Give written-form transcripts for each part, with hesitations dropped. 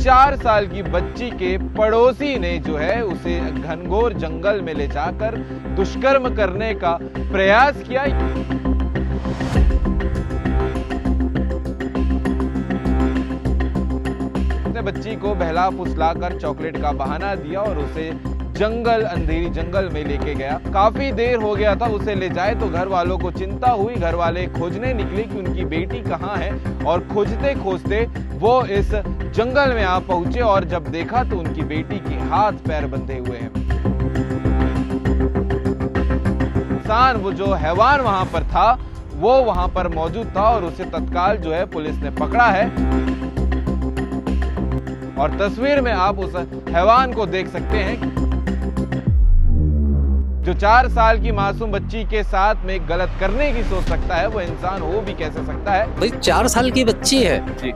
4 साल की बच्ची के पड़ोसी ने जो है उसे घनघोर जंगल में ले जाकर दुष्कर्म करने का प्रयास किया। उसने बच्ची को बहला फुसलाकर चॉकलेट का बहाना दिया और उसे अंधेरी जंगल में लेके गया। काफी देर हो गया था उसे ले जाए तो घर वालों को चिंता हुई। घर वाले खोजने निकले कि उनकी बेटी कहाँ है और खोजते खोजते वो इस जंगल में आ पहुंचे और जब देखा तो उनकी बेटी के हाथ पैर बंधे हुए हैं। इंसान वो जो हैवान वहां पर था वो वहां पर मौजूद था और उसे तत्काल जो है पुलिस ने पकड़ा है। और तस्वीर में आप उस हैवान को देख सकते हैं जो 4 साल की मासूम बच्ची के साथ में गलत करने की सोच सकता है, वो इंसान हो भी कैसे सकता है। भाई 4 साल की बच्ची है जी।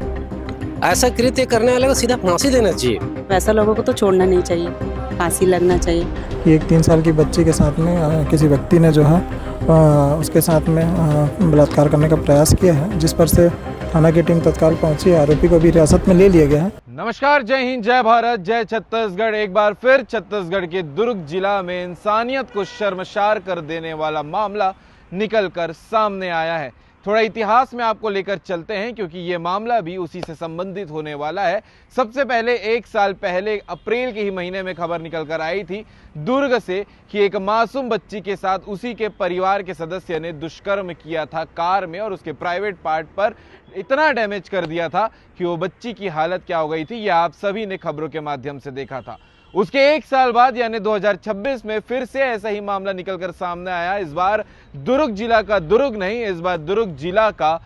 ऐसा कृत्य करने वाले को सीधा फांसी देना चाहिए। वैसा लोगों को तो छोड़ना नहीं चाहिए, फांसी लगना चाहिए। एक 3 साल की बच्ची के साथ में किसी व्यक्ति ने जो है उसके साथ में बलात्कार करने का प्रयास किया है, जिस पर से थाना की टीम तत्काल पहुंची। आरोपी को भी हिरासत में ले लिया गया है। नमस्कार, जय हिंद, जय भारत, जय छत्तीसगढ़। एक बार फिर छत्तीसगढ़ के दुर्ग जिला में इंसानियत को शर्मसार कर देने वाला मामला निकलकर सामने आया है। थोड़ा इतिहास में आपको लेकर चलते हैं क्योंकि ये मामला भी उसी से संबंधित होने वाला है। सबसे पहले 1 साल पहले अप्रैल के ही महीने में खबर निकलकर आई थी दुर्ग से कि एक मासूम बच्ची के साथ उसी के परिवार के सदस्य ने दुष्कर्म किया था कार में और उसके प्राइवेट पार्ट पर इतना डैमेज कर दिया था कि वो बच्ची की हालत क्या हो गई थी, यह आप सभी ने खबरों के माध्यम से देखा था। उसके 1 साल बाद यानी 2026 में फिर से ऐसा ही मामला निकलकर सामने आया। इस बार दुर्ग जिला का दुर्ग नहीं, इस बार दुर्ग जिला का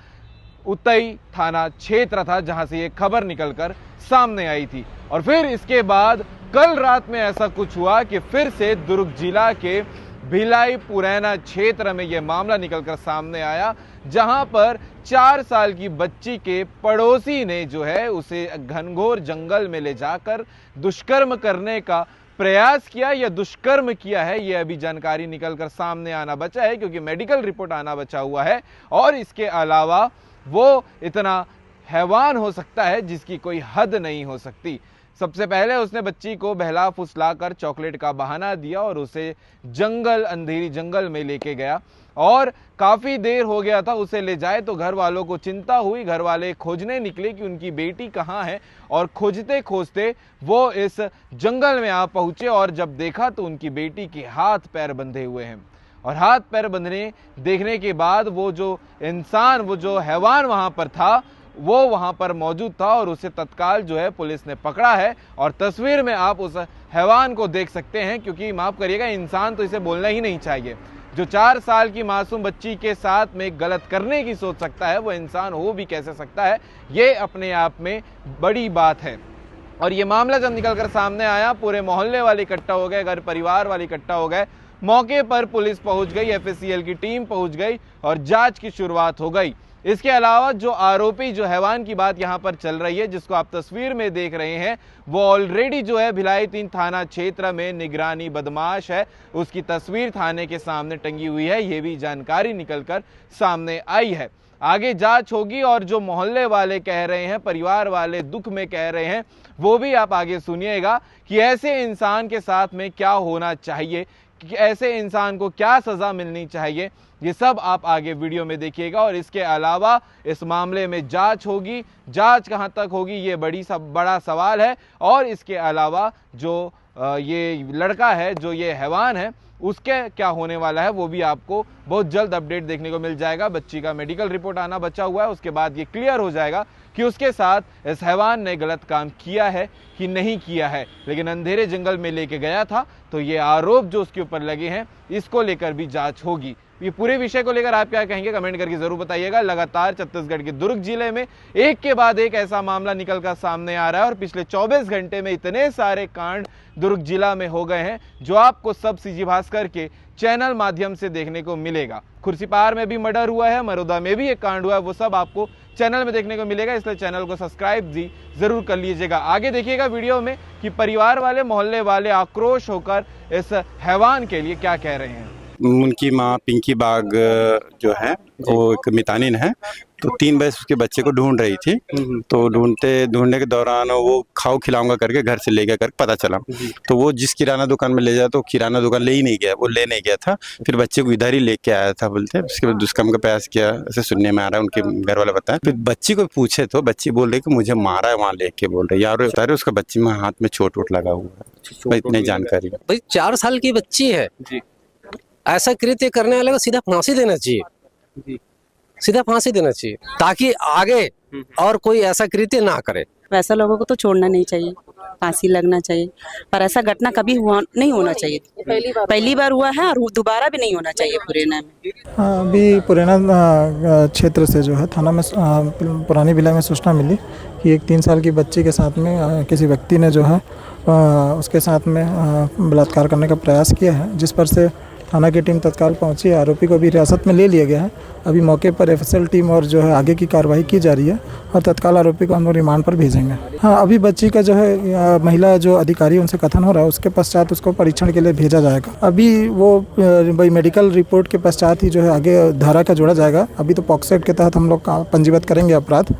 उतई थाना क्षेत्र था जहां से ये खबर निकलकर सामने आई थी। और फिर इसके बाद कल रात में ऐसा कुछ हुआ कि फिर से दुर्ग जिला के भिलाई पुरैना क्षेत्र में यह मामला निकलकर सामने आया, जहां पर 4 साल की बच्ची के पड़ोसी ने जो है उसे घनघोर जंगल में ले जाकर दुष्कर्म करने का प्रयास किया या दुष्कर्म किया है। यह अभी जानकारी निकलकर सामने आना बचा है क्योंकि मेडिकल रिपोर्ट आना बचा हुआ है। और इसके अलावा वो इतना हैवान हो सकता है जिसकी कोई हद नहीं हो सकती। सबसे पहले उसने बच्ची को बहला फुसलाकर चॉकलेट का बहाना दिया और उसे अंधेरी जंगल में लेके गया। और काफी देर हो गया था उसे ले जाए तो घर वालों को चिंता हुई। घर वाले खोजने निकले कि उनकी बेटी कहाँ है और खोजते खोजते वो इस जंगल में आ पहुंचे और जब देखा तो उनकी बेटी के हाथ पैर बंधे हुए हैं। और हाथ पैर बंधने देखने के बाद वो जो इंसान वो जो हैवान वहां पर था वो वहां पर मौजूद था और उसे तत्काल जो है पुलिस ने पकड़ा है। और तस्वीर में आप उस हैवान को देख सकते हैं क्योंकि माफ करिएगा, इंसान तो इसे बोलना ही नहीं चाहिए। जो 4 साल की मासूम बच्ची के साथ में गलत करने की सोच सकता है, वो इंसान हो भी कैसे सकता है, ये अपने आप में बड़ी बात है। और ये मामला जब निकलकर सामने आया, पूरे मोहल्ले वाले इकट्ठा हो गए, घर परिवार वाले इकट्ठा हो गए। मौके पर पुलिस पहुंच गई, एफएससीएल की टीम पहुंच गई और जांच की शुरुआत हो गई। इसके अलावा जो आरोपी जो हैवान की बात यहां पर चल रही है, जिसको आप तस्वीर में देख रहे हैं, वो ऑलरेडी जो है भिलाई 3 थाना क्षेत्र में निगरानी बदमाश है। उसकी तस्वीर थाने के सामने टंगी हुई है। ये भी जानकारी निकलकर सामने आई है। आगे जांच होगी और जो मोहल्ले वाले कह रहे हैं, परिवार वाले दुख में कह रहे हैं, वो भी आप आगे सुनिएगा कि ऐसे इंसान के साथ में क्या होना चाहिए, कि ऐसे इंसान को क्या सजा मिलनी चाहिए, ये सब आप आगे वीडियो में देखिएगा। और इसके अलावा इस मामले में जांच होगी, जांच कहां तक होगी ये बड़ा सवाल है। और इसके अलावा जो ये लड़का है, जो ये हैवान है, उसके क्या होने वाला है वो भी आपको बहुत जल्द अपडेट देखने को मिल जाएगा। बच्ची का मेडिकल रिपोर्ट आना बचा हुआ है, उसके बाद ये क्लियर हो जाएगा कि उसके साथ इस हैवान ने गलत काम किया है कि नहीं किया है। लेकिन अंधेरे जंगल में लेके गया था तो ये आरोप जो उसके ऊपर लगे हैं, इसको लेकर भी जांच होगी। ये पूरे विषय को लेकर आप क्या कहेंगे, कमेंट करके जरूर बताइएगा। लगातार छत्तीसगढ़ के दुर्ग जिले में एक के बाद एक ऐसा मामला निकलकर सामने आ रहा है और पिछले 24 घंटे में इतने सारे कांड दुर्ग जिला में हो गए हैं जो आपको सब सीजी भास्कर के चैनल माध्यम से देखने को मिलेगा। खुर्सीपार में भी मर्डर हुआ है, मरोदा में भी एक कांड हुआ है, वो सब आपको चैनल में देखने को मिलेगा। इसलिए चैनल को सब्सक्राइब भी जरूर कर लीजिएगा। आगे देखिएगा वीडियो में कि परिवार वाले, मोहल्ले वाले आक्रोश होकर इस हैवान के लिए क्या कह रहे हैं। उनकी माँ पिंकी बाग जो है वो एक मितानिन है, तो 3 बजे उसके बच्चे को ढूंढ रही थी। तो ढूंढने के दौरान वो खाओ खिलाऊंगा करके घर से ले गया करके पता चला। तो वो जिस किराना दुकान में ले जाए तो किराना दुकान ले ही नहीं गया, वो ले नहीं गया था। फिर बच्चे को इधर ही लेके आया था बोलते। उसके बाद दुष्कर्म का प्रयास किया, ऐसे सुनने में आ रहा है, उनके घर वाले बताया। फिर बच्ची को पूछे तो बच्ची बोल रही कि मुझे मारा है, वहाँ लेके बोल रही यार बता रहे उसका बच्ची में हाथ में चोट वोट लगा हुआ है। भाई इतनी जानकारी भाई 4 साल की बच्ची है, ऐसा कृत्य करने वाले को सीधा फांसी देना चाहिए, सीधा फांसी देना चाहिए ताकि आगे और कोई ऐसा कृत्य ना करे। वैसा लोगों को तो छोड़ना नहीं चाहिए, फांसी लगना चाहिए। पर ऐसा घटना कभी हुआ नहीं होना चाहिए, पहली बार हुआ है और दोबारा भी नहीं होना चाहिए पुराना में। हाँ, अभी पुराना क्षेत्र से जो है थाना में पुरानी भिलाई में सूचना मिली कि एक 3 साल की बच्ची के साथ में किसी व्यक्ति ने जो है उसके साथ में बलात्कार करने का प्रयास किया है, जिस पर से थाना की टीम तत्काल पहुंची है। आरोपी को भी हिरासत में ले लिया गया है। अभी मौके पर एफएसएल टीम और जो है आगे की कार्रवाई की जा रही है और तत्काल आरोपी को हम लोग रिमांड पर भेजेंगे। हाँ, अभी बच्ची का जो है महिला जो अधिकारी उनसे कथन हो रहा है, उसके पश्चात उसको परीक्षण के लिए भेजा जाएगा। अभी वो भाई मेडिकल रिपोर्ट के पश्चात ही जो है आगे धारा का जोड़ा जाएगा। अभी तो पॉक्सो एक्ट के तहत हम लोग पंजीबद्ध करेंगे अपराध।